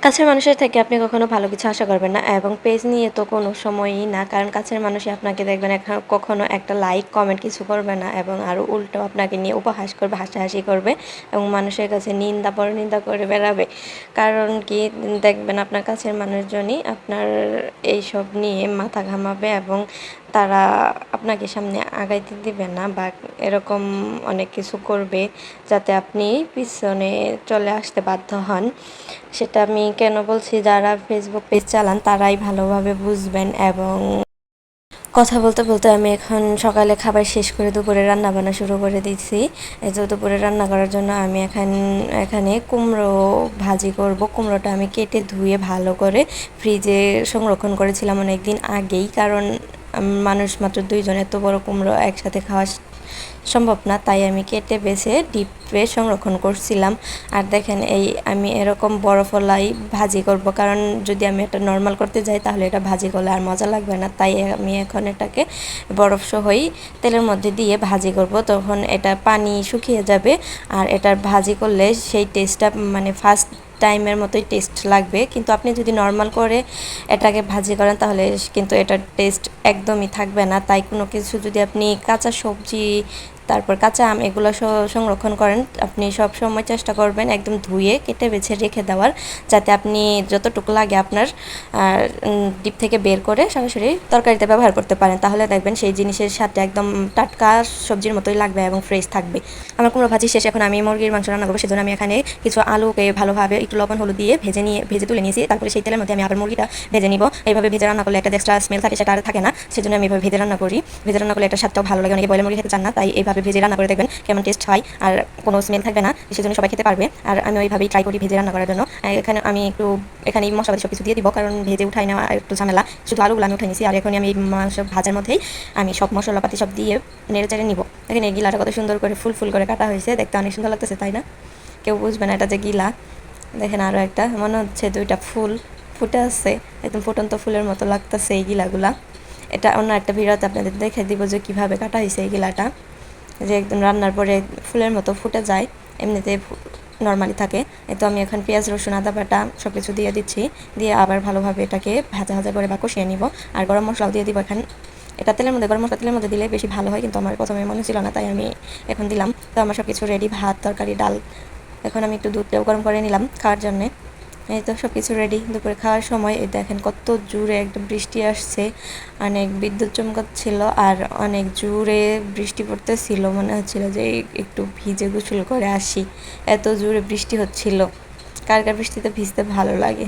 কাছের মানুষের থেকে আপনি কখনো ভালো কিছু আশা করবেন না এবং পেজ নিয়ে তো কোনো সময়ই না। কারণ কাছের মানুষই আপনাকে দেখবেন কখনো একটা লাইক, কমেন্ট কিছু করবে না এবং আরও উল্টো আপনাকে নিয়ে উপহাস করবে, হাসাহাসি করবে এবং মানুষের কাছে নিন্দা, পরনিন্দা করে বেড়াবে। কারণ কি দেখবেন আপনার কাছের মানুষজনই আপনার এইসব নিয়ে মাথা ঘামাবে এবং তারা আপনাকে সামনে আগাইতে দিবে না বা এরকম অনেক কিছু করবে যাতে আপনি পিছনে চলে আসতে বাধ্য হন। সেটা আমি কেন বলছি, যারা ফেসবুক পেজ চালান তারাই ভালোভাবে বুঝবেন। এবং কথা বলতে বলতে আমি এখন সকালে খাবার শেষ করে দুপুরে রান্না বান্না শুরু করে দিচ্ছি। এই তো দুপুরে রান্না করার জন্য আমি এখানে কুমড়ো ভাজি করব। কুমড়োটা আমি কেটে ধুয়ে ভালো করে ফ্রিজে সংরক্ষণ করেছিলাম অনেক দিন আগেই, কারণ মানুষ মাত্র 2 জন, এত বড় কুমড়ো একসাথে খাওয়া সম্ভব না, তাই আমি কেটে বেছে ডিপে সংরক্ষণ করছিলাম। আর দেখেন আমি এরকম বরফওয়ালাই ভাজি করব, কারণ যদি আমি এটা নর্মাল করতে যাই তাহলে এটা ভাজি করলে আর মজা লাগবে না, তাই আমি এখন এটাকে বরফ সহই তেলের মধ্যে দিয়ে ভাজি করব। তখন এটা পানি শুকিয়ে যাবে আর এটার ভাজি করলে সেই টেস্টটা মানে ফার্স্ট টাইমের মতোই টেস্ট লাগবে। কিন্তু আপনি যদি নর্মাল করে এটাকে ভাজি করেন তাহলে কিন্তু এটার টেস্ট একদমই থাকবে না। তাই কোনো কিছু যদি আপনি কাঁচা সবজি, তারপর কাঁচা আম এগুলো সংরক্ষণ করেন, আপনি সব সময় চেষ্টা করবেন একদম ধুয়ে কেটে বেছে রেখে দেওয়ার, যাতে আপনি যতটুকু লাগে আপনার ডিপ থেকে বের করে সরাসরি তরকারিতে ব্যবহার করতে পারেন। তাহলে দেখবেন সেই জিনিসের সাথে একদম টাটকা সবজির মতোই লাগবে এবং ফ্রেশ থাকবে। আমার কুমড়ো ভাজি শেষে এখন আমি মুরগির মাংস রান্না করবো, সেজন্য আমি এখানে কিছু আলুকে ভালোভাবে একটু লবণ হলুদ দিয়ে ভেজে তুলে নিয়েছি। তারপরে সেই তেলের মধ্যে আমি আবার মুরগিটা ভেজে নিব। এইভাবে ভেজে রান্না করলে একটা এক্সট্রা স্মেল থাকে, সেটা আর থাকে না, সেজন্য আমি এইভাবে ভেজে রান্না করি। ভেজে রান্না করলে এটা স্বাদটাও ভালো লাগে, অনেকে বয়লা মুরগি খেতে চান না, তাই এইভাবে ভেজে রান্না করে দেখবেন কেমন টেস্ট হয় আর কোনো স্মেল থাকবে না, সেজন্য সবাই খেতে পারবে। আর আমি ওইভাবেই ট্রাই করি ভেজে রান্না করার জন্য। এখানে মশলাপাতি সব কিছু দিয়ে দিব, কারণ ভেজে উঠাই নেওয়া একটু ঝামেলা, শুধু আলুগুলো আমি উঠাই নিয়েছি। আর এখন আমি এই মাংস ভাজার মধ্যেই আমি সব মশলাপাতি সব দিয়ে নেড়ে চেড়ে নিব। দেখেন এই গিলাটা কত সুন্দর করে ফুল করে কাটা হয়েছে, দেখতে অনেক সুন্দর লাগতেছে, তাই না? কেউ বুঝবে না এটা যে গিলা। দেখেন আরও একটা মনে হচ্ছে 2টা ফুল ফুটে আছে, একদম ফুটন্ত ফুলের মতো লাগতেছে এই গিলাগুলা। এটা অন্য একটা ভিডিওতে আপনাদের দেখে দিব যে কীভাবে কাটা হয়েছে এই গিলাটা, যে একদম রান্নার পরে ফুলের মতো ফুটে যায়, এমনিতে নর্মালি থাকে। তো আমি এখন পেঁয়াজ, রসুন, আদা বাটা সব কিছু দিয়ে দিচ্ছি, দিয়ে আবার ভালোভাবে এটাকে ভাজা করে বা কষিয়ে নিব। আর গরম মশলাও দিয়ে দিব এখন। এটা গরম মশলা তেলের মধ্যে দিলে বেশি ভালো হয়, কিন্তু আমার প্রথমে মনে ছিল না, তাই আমি এখন দিলাম। তো আমার সব কিছু রেডি, ভাত, তরকারি, ডাল। এখন আমি একটু দুধটাও গরম করে নিলাম খাওয়ার জন্যে। এই তো সব কিছু রেডি। দুপুরে খাওয়ার সময় এই দেখেন কত জোরে একদম বৃষ্টি আসছে, অনেক বিদ্যুৎ চমকাচ্ছিল আর অনেক জোরে বৃষ্টি পড়তেছিল, মনে হচ্ছিল যে একটু ভিজে গোসল করে আসি, এত জোরে বৃষ্টি হচ্ছিল। কার কার বৃষ্টিতে ভিজতে ভালো লাগে?